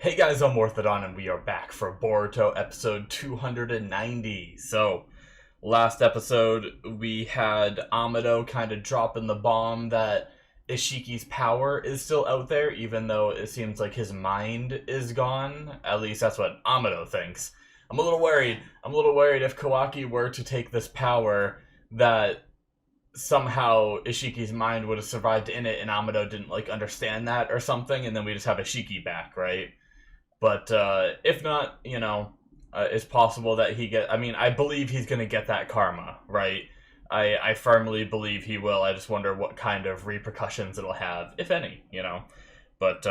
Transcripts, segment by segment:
Hey guys, I'm Morthadon, and we are back for Boruto episode 290. So, last episode, we had Amado kind of dropping the bomb that Ishiki's power is still out there, even though it seems like his mind is gone. At least that's what Amado thinks. I'm a little worried. I'm a little worried if Kawaki were to take this power that somehow Ishiki's mind would have survived in it and Amado didn't like understand that or something, and then we just have Ishiki back, right? But if not, it's possible that he get. I mean, I believe he's gonna get that karma, right? I firmly believe he will. I just wonder what kind of repercussions it'll have, if any. But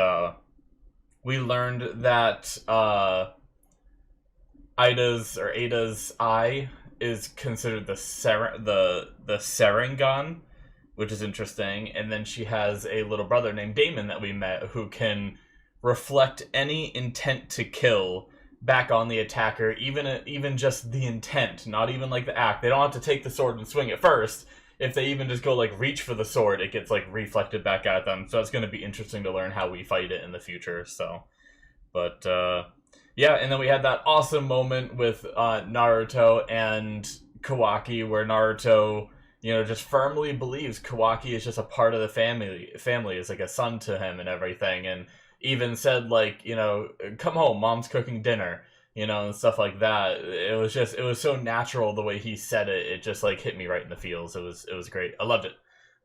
we learned that Ada's eye is considered the Serengan, which is interesting. And then she has a little brother named Damon that we met who can reflect any intent to kill back on the attacker, even just the intent, not even like the act. They don't have to take the sword and swing it first. If they even just go like reach for the sword, it gets like reflected back at them. So it's going to be interesting to learn how we fight it in the future. So, but yeah, and then we had that awesome moment with Naruto and Kawaki, where Naruto, just firmly believes Kawaki is just a part of the family. Family is like a son to him and everything, and even said like, come home, mom's cooking dinner, and stuff like that. It was so natural the way he said it. It just like hit me right in the feels. It was great. I loved it.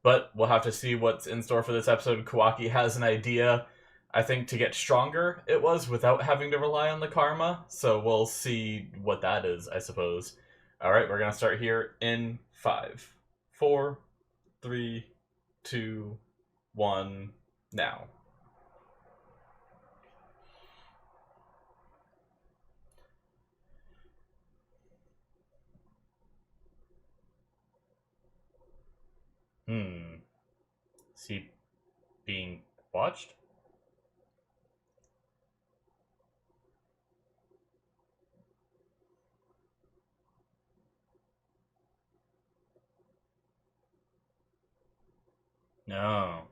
But we'll have to see what's in store for this episode. Kawaki has an idea, I think, to get stronger, it was, without having to rely on the karma. So we'll see what that is, I suppose. Alright, we're going to start here in 5, 4, 3, 2, 1, now. Is he being watched? No.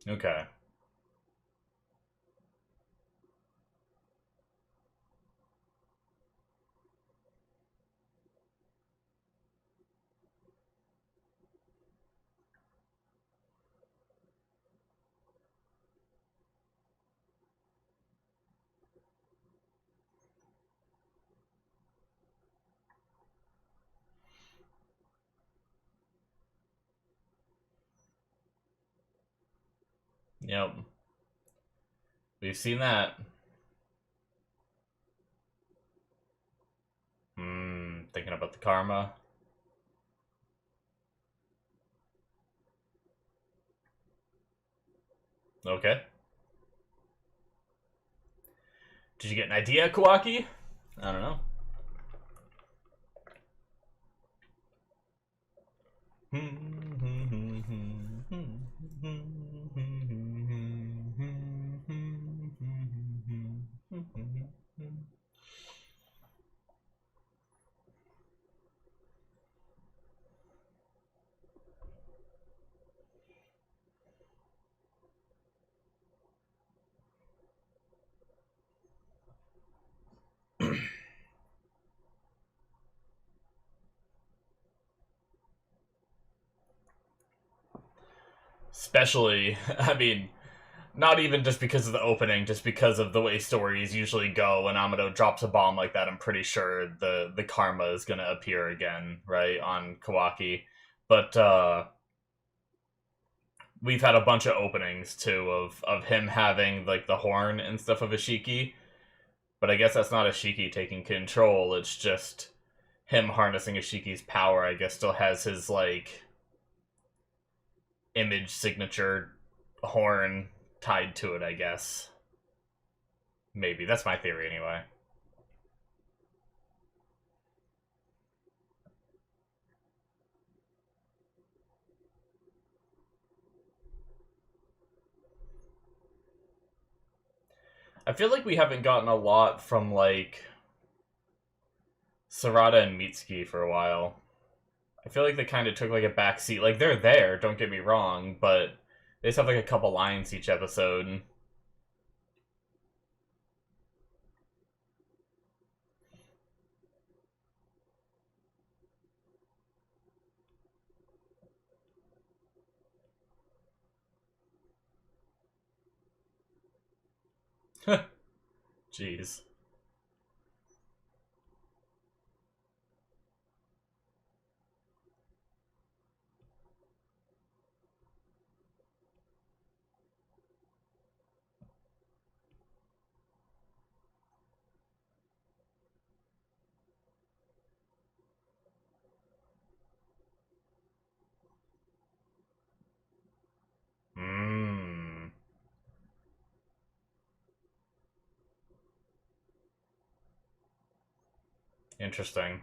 Okay. Yep. We've seen that. Thinking about the karma. Okay. Did you get an idea, Kawaki? I don't know. Especially, I mean, not even just because of the opening, just because of the way stories usually go. When Amado drops a bomb like that, I'm pretty sure the karma is gonna appear again, right, on Kawaki. But we've had a bunch of openings too of him having like the horn and stuff of Ishiki. But I guess that's not Ishiki taking control. It's just him harnessing Ishiki's power. I guess still has his like image signature horn tied to it, I guess. Maybe. That's my theory anyway. I feel like we haven't gotten a lot from, like, Sarada and Mitsuki for a while. I feel like they kind of took like a backseat. Like they're there, don't get me wrong, but they just have like a couple lines each episode. Jeez. Mmm. Interesting.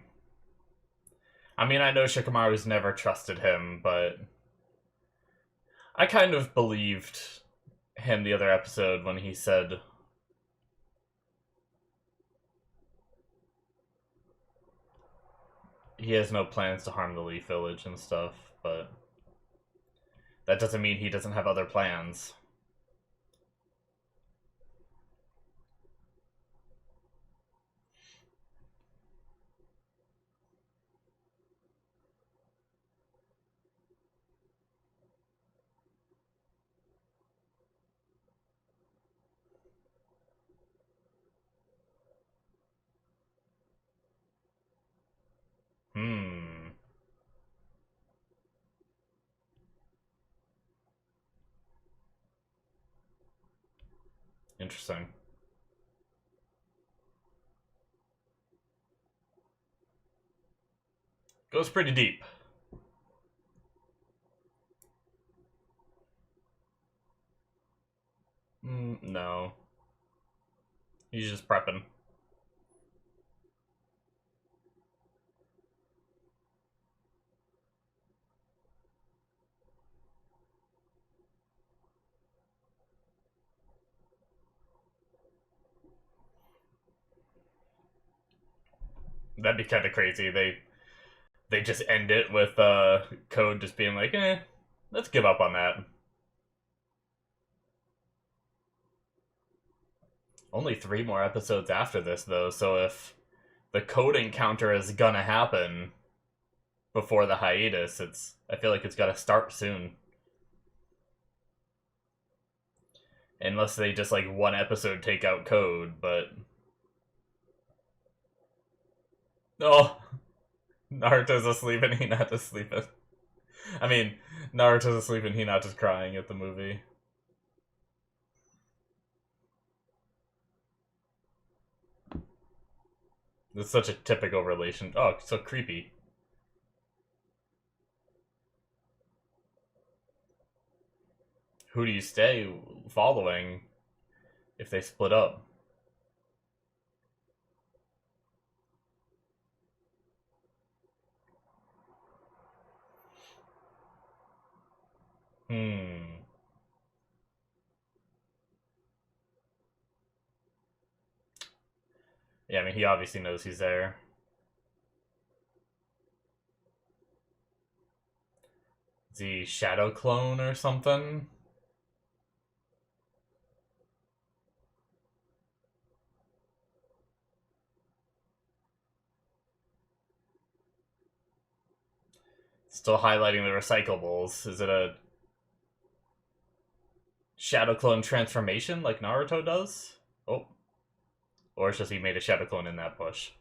I mean, I know Shikamaru's never trusted him, but I kind of believed him the other episode when he said he has no plans to harm the Leaf Village and stuff, but that doesn't mean he doesn't have other plans. Hmm. Interesting. Goes pretty deep. No. He's just prepping. That'd be kind of crazy. They just end it with Code just being like, let's give up on that. Only 3 more episodes after this, though, so if the Code encounter is gonna happen before the hiatus, I feel like it's gotta start soon. Unless they just, like, one episode take out Code, but... Oh! Naruto's asleep and Hinata's sleeping. I mean, Naruto's asleep and Hinata's crying at the movie. It's such a typical relation. Oh, so creepy. Who do you stay following if they split up? Hmm. Yeah, I mean, he obviously knows he's there. Is he Shadow Clone or something? Still highlighting the recyclables. Is it a Shadow Clone transformation like Naruto does? Oh. Or it's just he made a Shadow Clone in that bush.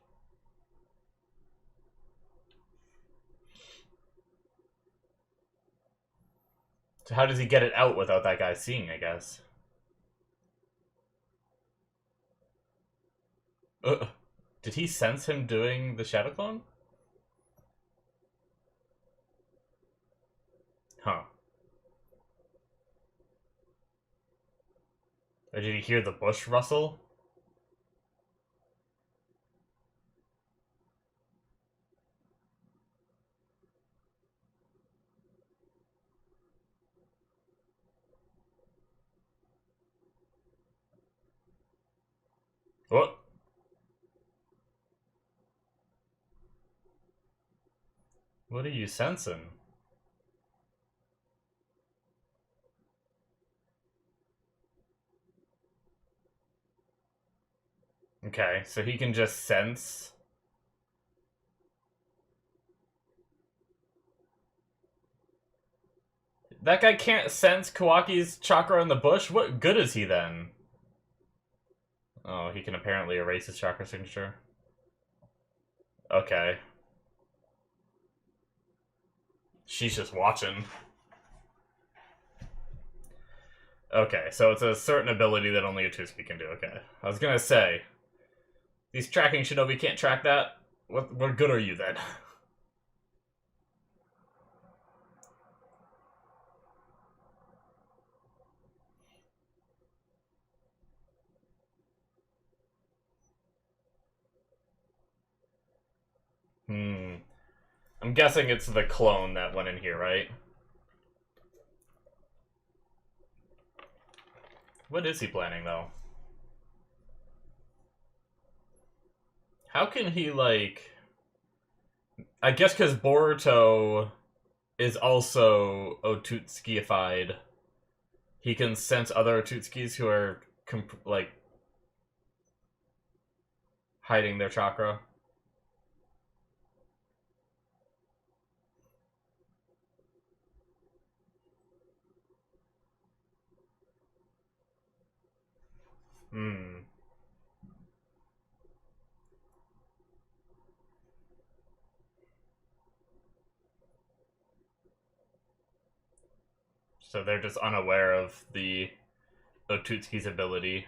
So how does he get it out without that guy seeing, I guess? Did he sense him doing the Shadow Clone? Huh. Or did he hear the bush rustle? What? What are you sensing? Okay, so he can just sense. That guy can't sense Kawaki's chakra in the bush? What good is he then? Oh, he can apparently erase his chakra signature. Okay. She's just watching. Okay, so it's a certain ability that only a Tutsuki can do. Okay. I was gonna say, these tracking shinobi can't track that? What good are you then? Hmm. I'm guessing it's the clone that went in here, right? What is he planning, though? How can he, like... I guess because Boruto is also Otutsukiified, he can sense other Otutsukis who are, like, hiding their chakra. Hmm. So they're just unaware of the Otutsuki's ability.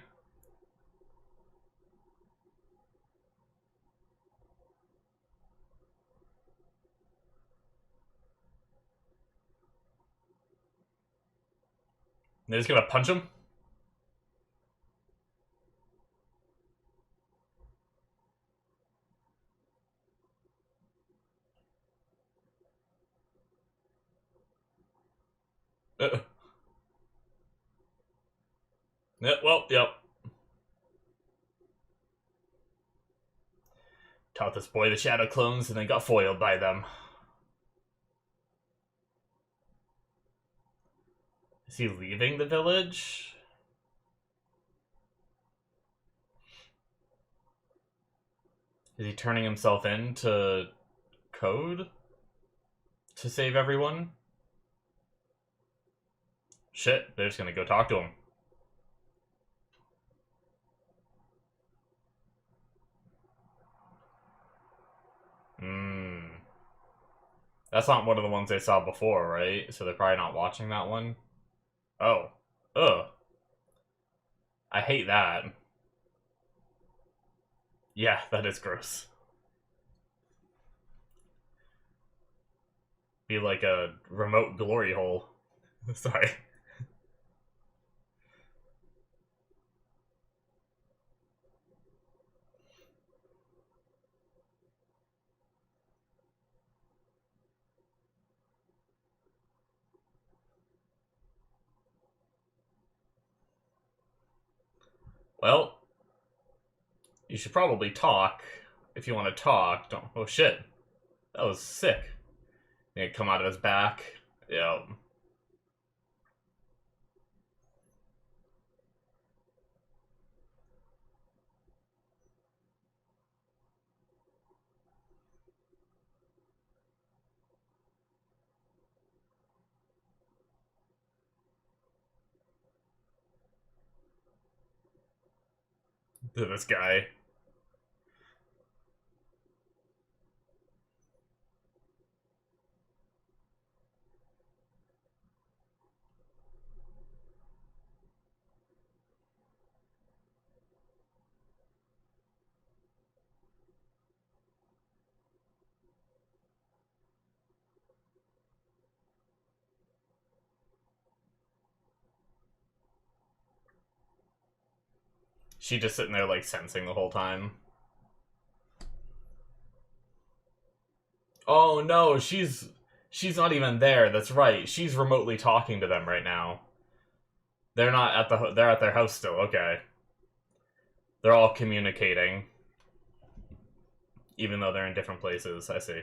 They're just gonna punch him? Uh, yeah, well, yep. Taught this boy the shadow clones and then got foiled by them. Is he leaving the village? Is he turning himself in to code? To save everyone? Shit, they're just gonna go talk to him. Hmm. That's not one of the ones they saw before, right? So they're probably not watching that one. Oh. Ugh. I hate that. Yeah, that is gross. Be like a remote glory hole. Sorry. Well, you should probably talk. If you want to talk, don't. Oh shit. That was sick. They come out of his back. Yep. To this guy. She just sitting there like sensing the whole time. Oh no, she's not even there. That's right. She's remotely talking to them right now. They're not at they're at their house still. Okay. They're all communicating even though they're in different places. I see.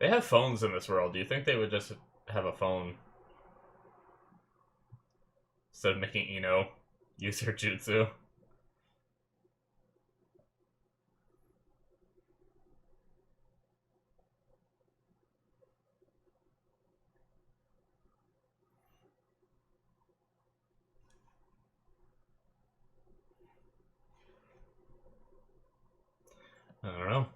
They have phones in this world. Do you think they would just have a phone instead of making Ino use her jutsu? I don't know.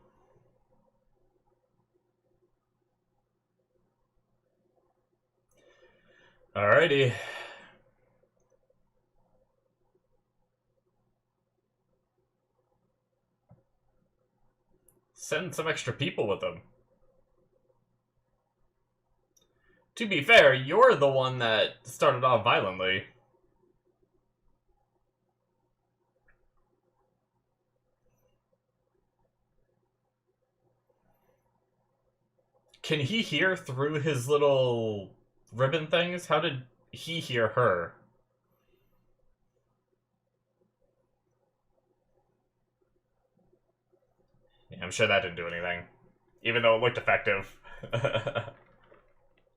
Alrighty. Send some extra people with them. To be fair, you're the one that started off violently. Can he hear through his little ribbon things? How did he hear her? Yeah, I'm sure that didn't do anything. Even though it looked effective.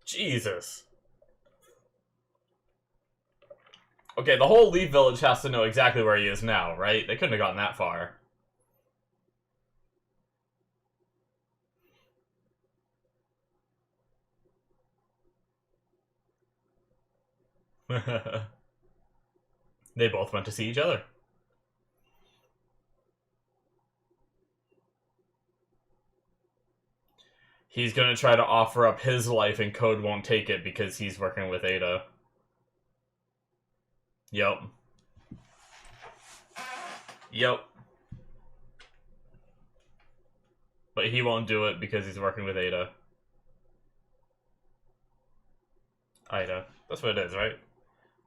Jesus. Okay, the whole Leaf Village has to know exactly where he is now, right? They couldn't have gotten that far. They both went to see each other. He's gonna try to offer up his life and Code won't take it because he's working with Ada. Yep. Yep. But he won't do it because he's working with Ada. Ida. That's what it is, right?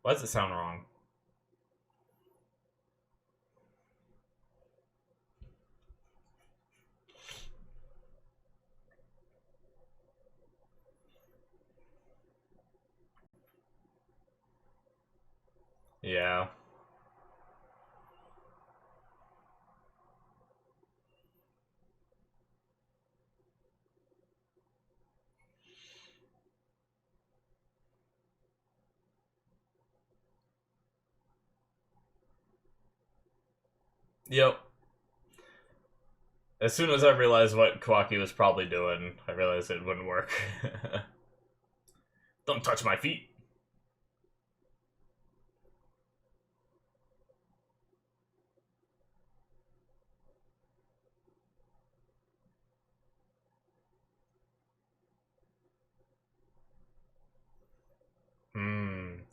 Why does it sound wrong? Yeah. Yep. As soon as I realized what Kawaki was probably doing, I realized it wouldn't work. Don't touch my feet.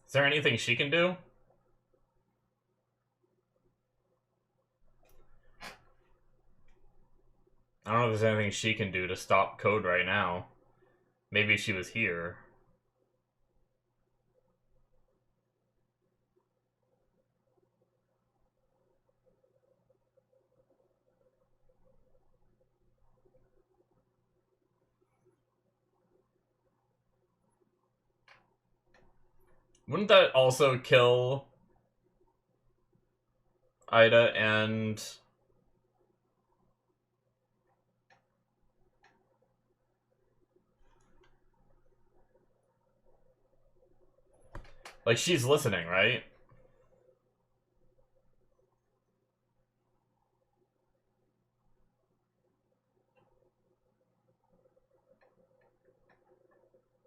Is there anything she can do? I don't know if there's anything she can do to stop Code right now. Maybe she was here. Wouldn't that also kill Ida and... Like, she's listening, right?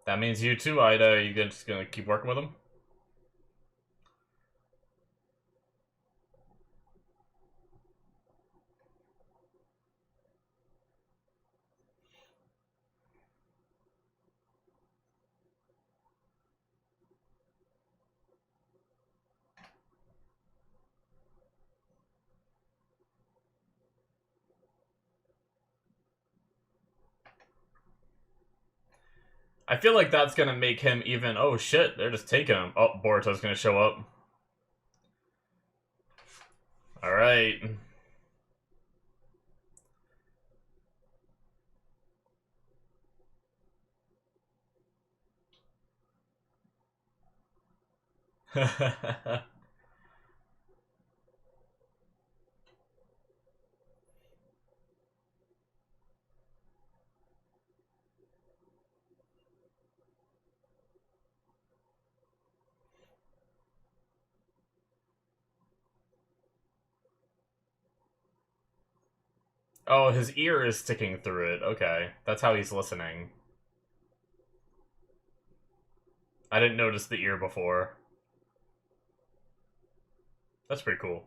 That means you too, Ida. Are you just gonna keep working with him? I feel like that's gonna make him even... Oh shit, they're just taking him. Oh, Boruto's gonna show up. Alright. Oh, his ear is sticking through it. Okay, that's how he's listening. I didn't notice the ear before. That's pretty cool.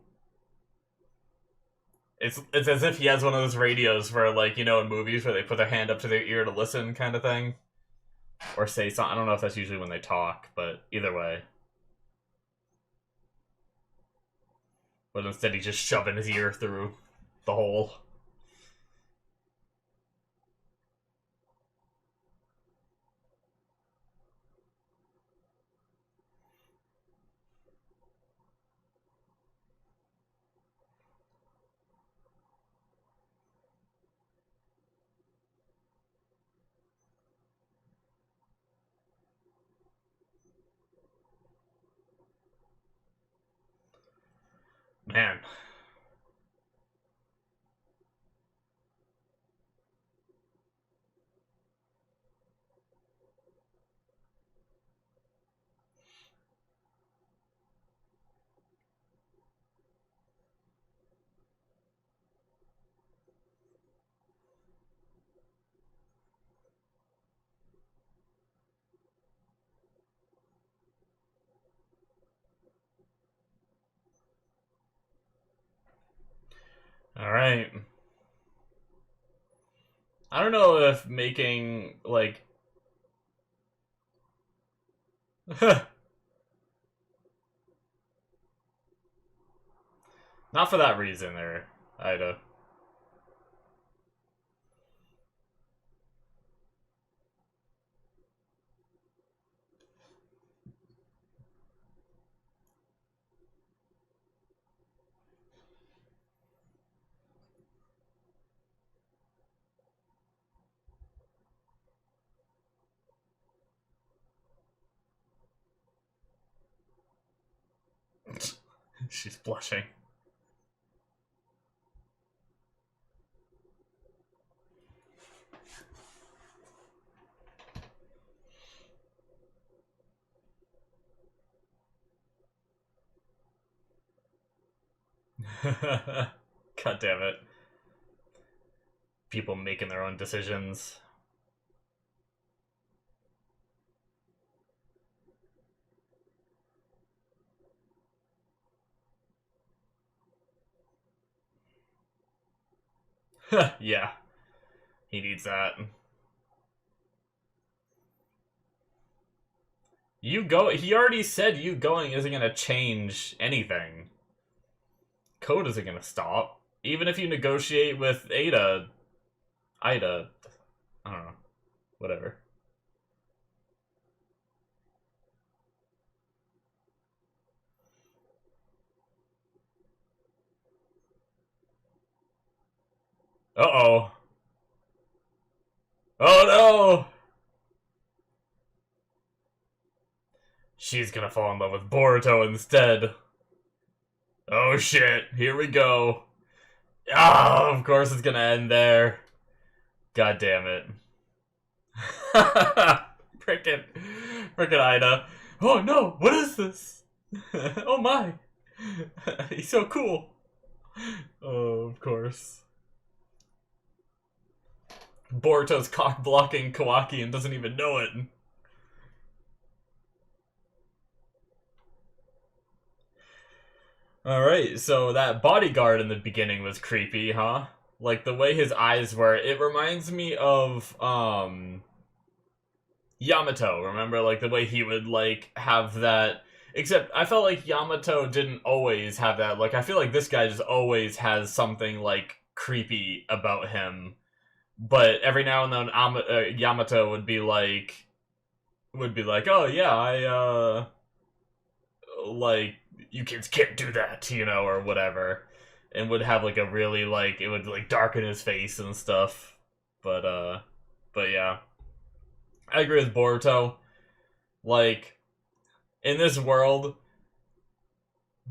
It's as if he has one of those radios where, like, you know, in movies where they put their hand up to their ear to listen kind of thing. Or say something. I don't know if that's usually when they talk, but either way. But instead he's just shoving his ear through the hole. Man. Alright. I don't know if making, like... Not for that reason there, Ida. She's blushing. God damn it. People making their own decisions. Yeah. He needs that. He already said you going isn't gonna change anything. Code isn't gonna stop. Even if you negotiate with Ida, I don't know. Whatever. Uh-oh. Oh no! She's gonna fall in love with Boruto instead. Oh shit, here we go. Ah, of course it's gonna end there. God damn it. Frickin' Ida. Oh no, what is this? Oh my. He's so cool. Oh, of course. Boruto's cock blocking Kawaki and doesn't even know it. Alright, so that bodyguard in the beginning was creepy, huh? Like, the way his eyes were, it reminds me of, Yamato. Remember, like, the way he would, like, have that... Except, I felt like Yamato didn't always have that. Like, I feel like this guy just always has something, like, creepy about him. But every now and then, Yamato would be like, oh, yeah, like, you kids can't do that, you know, or whatever. And would have, like, a really, like, it would, like, darken his face and stuff. But yeah. I agree with Boruto. Like, in this world,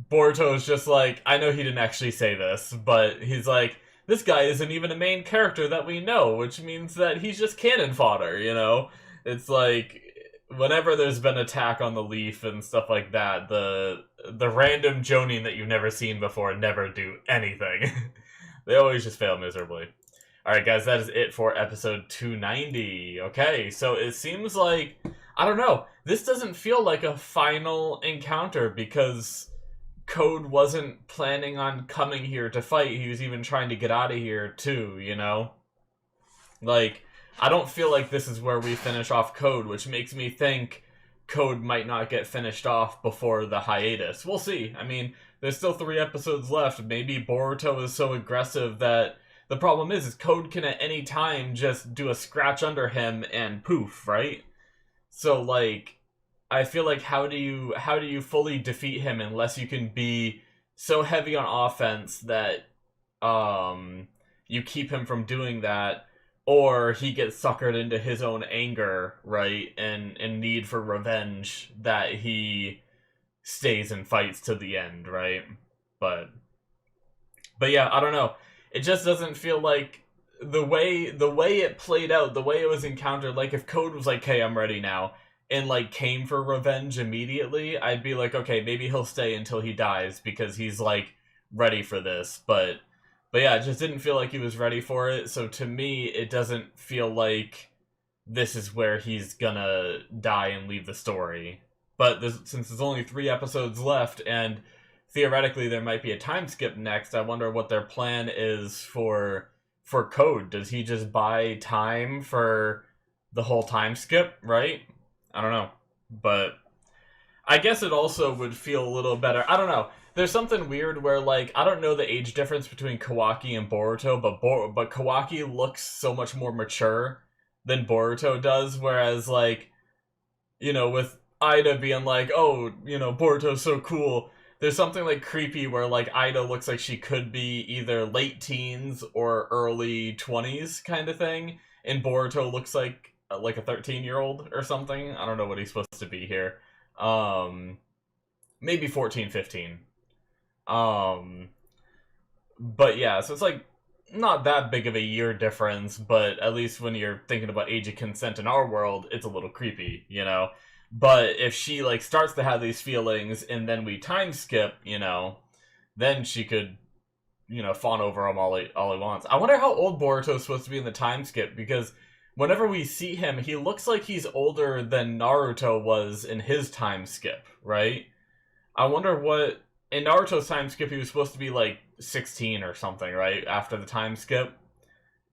Boruto is just like, I know he didn't actually say this, but he's like, this guy isn't even a main character that we know, which means that he's just cannon fodder, you know? It's like, whenever there's been attack on the Leaf and stuff like that, the random Jonin that you've never seen before never do anything. They always just fail miserably. Alright, guys, that is it for episode 290. Okay, so it seems like, I don't know, this doesn't feel like a final encounter because Code wasn't planning on coming here to fight. He was even trying to get out of here, too, you know? Like, I don't feel like this is where we finish off Code, which makes me think Code might not get finished off before the hiatus. We'll see. I mean, there's still 3 episodes left. Maybe Boruto is so aggressive that the problem is Code can at any time just do a scratch under him and poof, right? So like, I feel like how do you fully defeat him unless you can be so heavy on offense that you keep him from doing that, or he gets suckered into his own anger, right, and need for revenge that he stays and fights to the end, right? But yeah, I don't know. It just doesn't feel like the way it played out, the way it was encountered. Like if Code was like, "Hey, I'm ready now," and like came for revenge immediately, I'd be like, "Okay, maybe he'll stay until he dies because he's like ready for this." But yeah, it just didn't feel like he was ready for it. So to me, it doesn't feel like this is where he's gonna die and leave the story. But since there's only 3 episodes left, and theoretically there might be a time skip next, I wonder what their plan is for Code. Does he just buy time for the whole time skip, right? I don't know. But I guess it also would feel a little better. I don't know. There's something weird where, like, I don't know the age difference between Kawaki and Boruto, but Kawaki looks so much more mature than Boruto does, whereas, like, you know, with Ida being like, "Oh, you know, Boruto's so cool," there's something like creepy where like Ida looks like she could be either late teens or early 20s kind of thing, and Boruto looks like a 13-year-old or something. I don't know what he's supposed to be here. Maybe 14, 15. But yeah, so it's like not that big of a year difference, but at least when you're thinking about age of consent in our world, it's a little creepy, you know? But if she like starts to have these feelings and then we time skip, you know, then she could, you know, fawn over him all he wants. I wonder how old Boruto's supposed to be in the time skip, because whenever we see him, he looks like he's older than Naruto was in his time skip, right? I wonder what in Naruto's time skip he was supposed to be like 16 or something, right? After the time skip,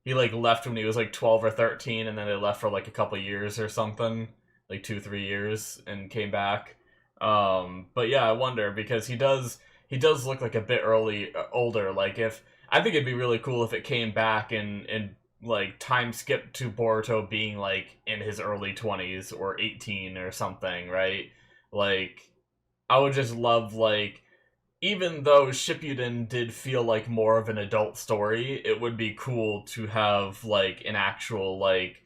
he like left when he was like 12 or 13, and then they left for like a couple years or something, like 2-3 years, and came back. But yeah, I wonder, because he does look like a bit older. Like, if I think it'd be really cool if it came back and like time skip to Boruto being like in his early 20s or 18 or something, right? Like, I would just love, like, even though Shippuden did feel like more of an adult story, it would be cool to have like an actual like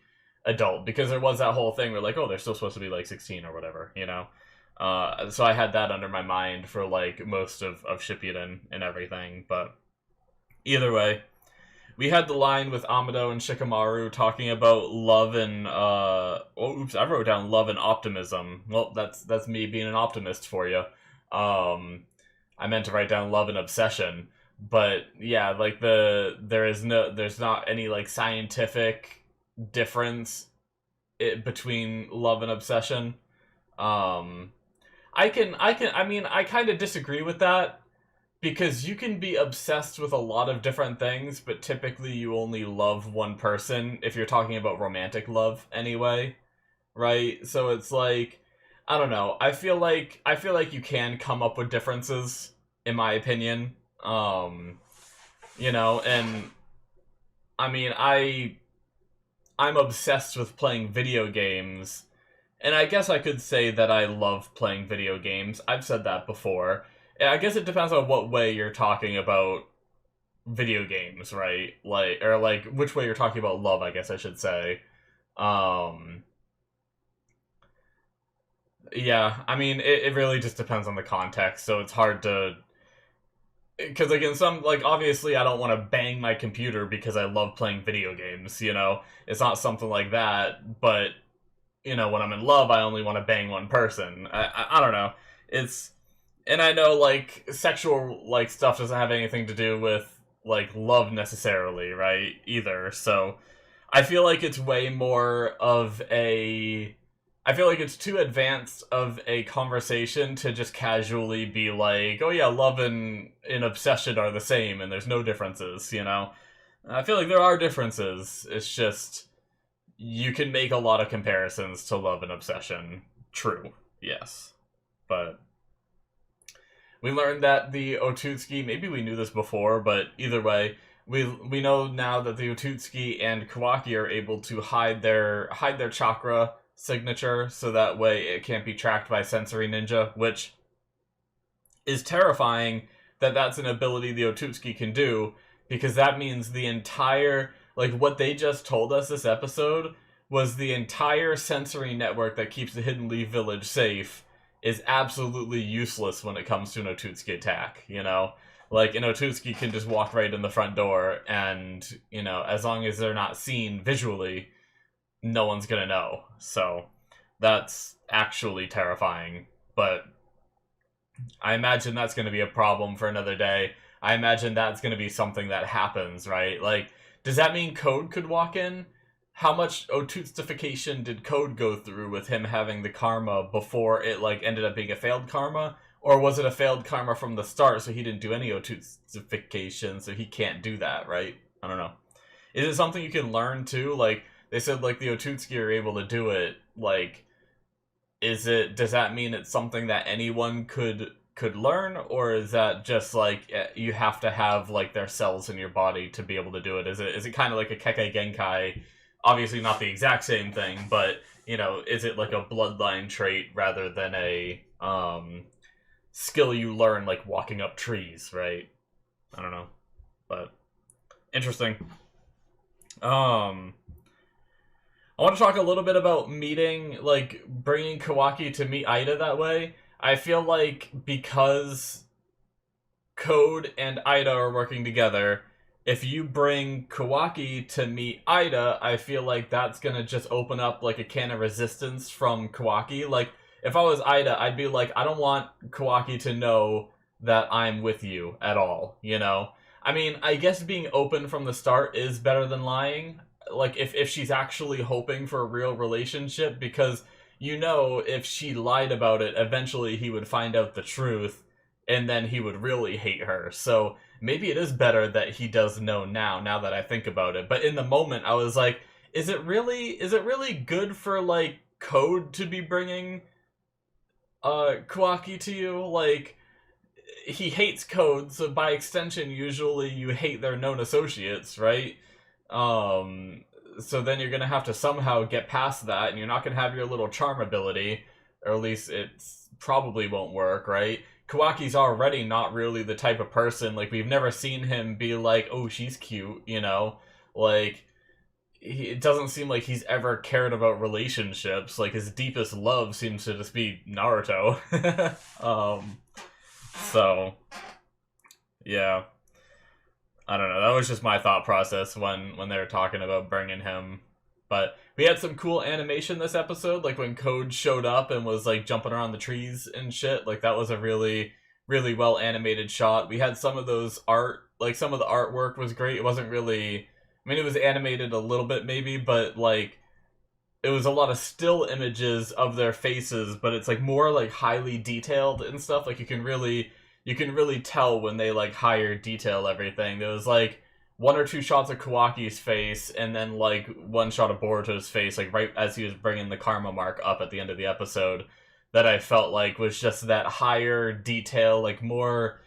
adult, because there was that whole thing where like, oh, they're still supposed to be like 16 or whatever, you know? So I had that under my mind for like most of Shippuden and everything. But either way, we had the line with Amado and Shikamaru talking about love and I wrote down love and optimism. Well, that's me being an optimist for you. I meant to write down love and obsession, but yeah, like there's not any like scientific difference between love and obsession. I mean, I kind of disagree with that, because you can be obsessed with a lot of different things, but typically you only love one person if you're talking about romantic love anyway, right? So it's like, I don't know. I feel like you can come up with differences, in my opinion. You know, and I mean, I'm obsessed with playing video games, and I guess I could say that I love playing video games. I've said that before. I guess it depends on what way you're talking about video games, right? Like, or like which way you're talking about love, I guess I should say. Yeah, I mean, it really just depends on the context, so it's hard to... Because, like, in some, like, obviously I don't want to bang my computer because I love playing video games, you know? It's not something like that, but, you know, when I'm in love, I only want to bang one person. I don't know. It's... And I know, like, sexual, like, stuff doesn't have anything to do with like love necessarily, right? Either. So I feel like it's way more of a I feel like it's too advanced of a conversation to just casually be like, oh yeah, love and obsession are the same and there's no differences, you know? I feel like there are differences. It's just you can make a lot of comparisons to love and obsession. True, yes. But we learned that the Otutsuki, maybe we knew this before, but either way, we know now that the Otutsuki and Kawaki are able to hide their chakra signature, so that way it can't be tracked by Sensory Ninja, which is terrifying that that's an ability the Otutsuki can do, because that means the entire, like, what they just told us this episode was the entire sensory network that keeps the Hidden Leaf Village safe is absolutely useless when it comes to an Otutsuki attack, you know? Like, an Otutsuki can just walk right in the front door, and, you know, as long as they're not seen visually, no one's gonna know. So, that's actually terrifying. But I imagine that's gonna be a problem for another day. I imagine that's gonna be something that happens, right? Like, does that mean Code could walk in? How much Otutsufication did Code go through with him having the karma before it, like, ended up being a failed karma? Or was it a failed karma from the start, so he didn't do any Otutsufication, so he can't do that, right? I don't know. Is it something you can learn, too? Like, they said, like, the Otutsuki are able to do it. Like, does that mean it's something that anyone could learn, or is that just like you have to have like their cells in your body to be able to do it? Is it kind of like a Kekkei Genkai? Obviously not the exact same thing, but you know, is it like a bloodline trait rather than a skill you learn like walking up trees, right? I don't know, but interesting. I want to talk a little bit about bringing Kawaki to meet Ida that way. I feel like because Code and Ida are working together, if you bring Kawaki to meet Ida, I feel like that's gonna just open up like a can of resistance from Kawaki. Like, if I was Ida, I'd be like, I don't want Kawaki to know that I'm with you at all, you know? I mean, I guess being open from the start is better than lying. Like, if she's actually hoping for a real relationship, because you know if she lied about it, eventually he would find out the truth, and then he would really hate her. So maybe it is better that he does know now that I think about it. But in the moment, I was like, is it really good for, like, Code to be bringing Kawaki to you? Like, he hates Code, so by extension, usually you hate their known associates, right? So then you're gonna have to somehow get past that, and you're not gonna have your little charm ability, or at least it probably won't work, right? Kawaki's already not really the type of person, like, we've never seen him be like, oh, she's cute, you know? Like, it doesn't seem like he's ever cared about relationships. Like, his deepest love seems to just be Naruto. So, yeah. I don't know. That was just my thought process when they were talking about bringing him. But we had some cool animation this episode, like when Code showed up and was like jumping around the trees and shit. Like, that was a really, really well animated shot. We had some of those some of the artwork was great. It wasn't really, I mean, it was animated a little bit maybe, but like it was a lot of still images of their faces, but it's like more like highly detailed and stuff. Like, you can really tell when they like higher detail everything. There was like one or two shots of Kawaki's face, and then like one shot of Boruto's face, like right as he was bringing the karma mark up at the end of the episode, that I felt like was just that higher detail, like more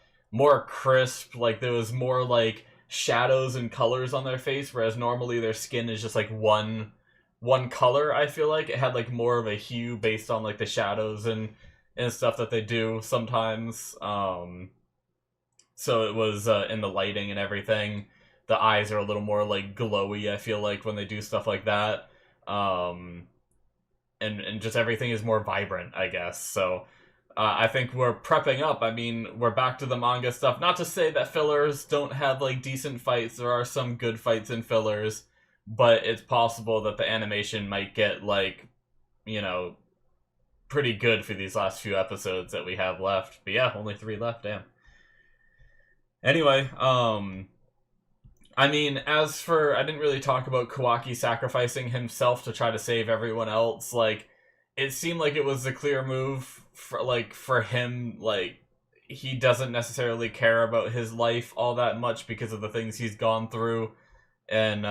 crisp. Like, there was more like shadows and colors on their face, whereas normally their skin is just like one color. I feel like it had like more of a hue based on like the shadows and stuff that they do sometimes. So it was in the lighting and everything. The eyes are a little more like glowy, I feel like, when they do stuff like that. And just everything is more vibrant, I guess. So I think we're prepping up. I mean, we're back to the manga stuff. Not to say that fillers don't have like decent fights. There are some good fights in fillers, but it's possible that the animation might get like, you know, pretty good for these last few episodes that we have left. But yeah, only 3 left, damn. Anyway, I mean, as for I didn't really talk about Kawaki sacrificing himself to try to save everyone else. Like, it seemed like it was a clear move for him. Like, he doesn't necessarily care about his life all that much because of the things he's gone through, and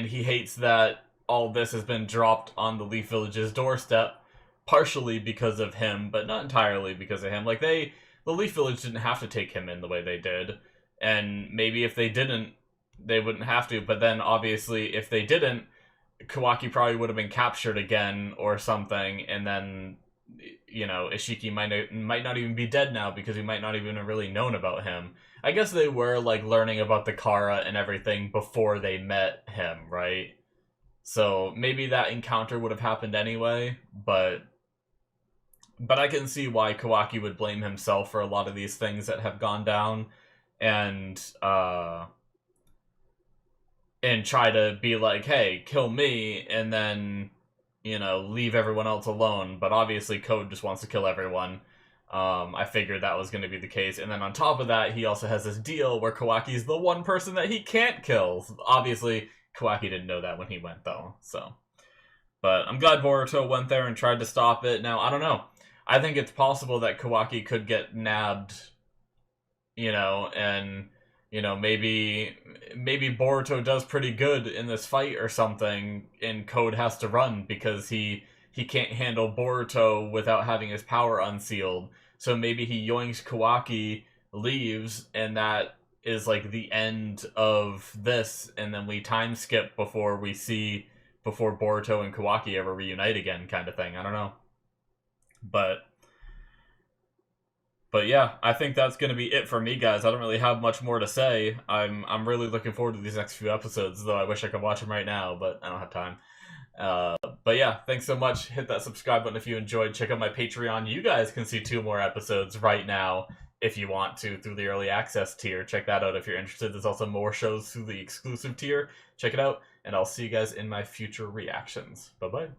he hates that all this has been dropped on the Leaf Village's doorstep, partially because of him, but not entirely because of him. Like, the Leaf Village didn't have to take him in the way they did, and maybe if they didn't, they wouldn't have to. But then, obviously, if they didn't, Kawaki probably would have been captured again or something, and then, you know, Ishiki might not even be dead now because we might not even have really known about him. I guess they were, like, learning about the Kara and everything before they met him, right? So maybe that encounter would have happened anyway, but I can see why Kawaki would blame himself for a lot of these things that have gone down, and try to be like, hey, kill me, and then, you know, leave everyone else alone. But obviously Code just wants to kill everyone. I figured that was going to be the case. And then on top of that, he also has this deal where Kawaki's the one person that he can't kill. Obviously, Kawaki didn't know that when he went, though. So, but I'm glad Boruto went there and tried to stop it. Now, I don't know. I think it's possible that Kawaki could get nabbed, you know, and, you know, maybe Boruto does pretty good in this fight or something, and Code has to run because he can't handle Boruto without having his power unsealed. So maybe he yoinks Kawaki, leaves, and that is like the end of this, and then we time skip before Boruto and Kawaki ever reunite again, kind of thing. I don't know. But yeah, I think that's going to be it for me, guys. I don't really have much more to say. I'm really looking forward to these next few episodes, though I wish I could watch them right now, but I don't have time. But yeah, thanks so much. Hit that subscribe button if you enjoyed. Check out my Patreon. You guys can see 2 more episodes right now if you want to through the early access tier. Check that out if you're interested. There's also more shows through the exclusive tier. Check it out, and I'll see you guys in my future reactions. Bye-bye.